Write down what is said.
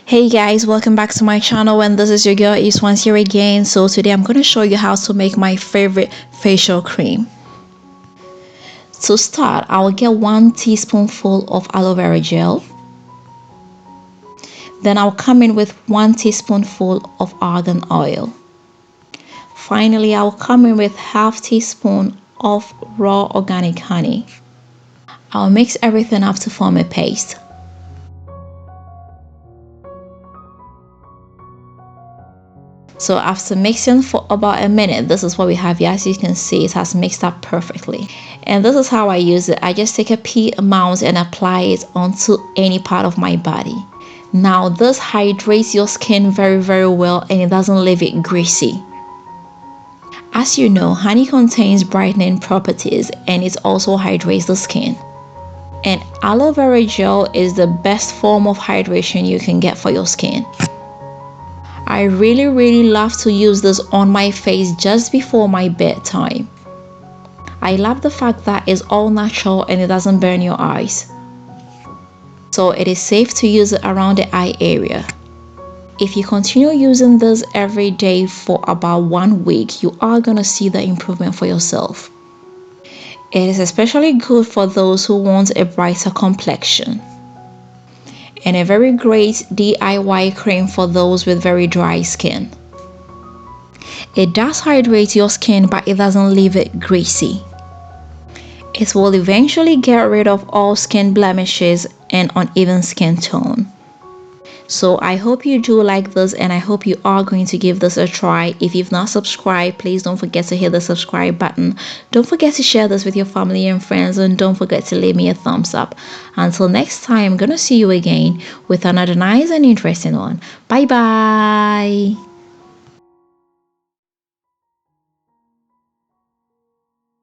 Hey guys, welcome back to my channel, and this is your girl Yves once here again. So today I'm going to show you how to make my favorite facial cream. To start, I will get 1 teaspoonful of aloe vera gel. Then I'll come in with 1 teaspoonful of argan oil. Finally, I'll come in with half teaspoon of raw organic honey. I'll mix everything up to form a paste. So after mixing for about a minute, this is what we have here. As you can see, it has mixed up perfectly. And this is how I use it. I just take a pea amount and apply it onto any part of my body. Now this hydrates your skin very well, and it doesn't leave it greasy. As you know, honey contains brightening properties, and it also hydrates the skin. And aloe vera gel is the best form of hydration you can get for your skin. I really love to use this on my face just before my bedtime. I love the fact that it's all natural and it doesn't burn your eyes. So it is safe to use it around the eye area. If you continue using this every day for about 1 week, you are going to see the improvement for yourself. It is especially good for those who want a brighter complexion. And a very great DIY cream for those with very dry skin. It does hydrate your skin, but it doesn't leave it greasy. It will eventually get rid of all skin blemishes and uneven skin tone. So I hope you do like this, and I hope you are going to give this a try. If you've not subscribed, please don't forget to hit the subscribe button. Don't forget to share this with your family and friends, and don't forget to leave me a thumbs up. Until next time, I'm gonna see you again with another nice and interesting one. Bye bye.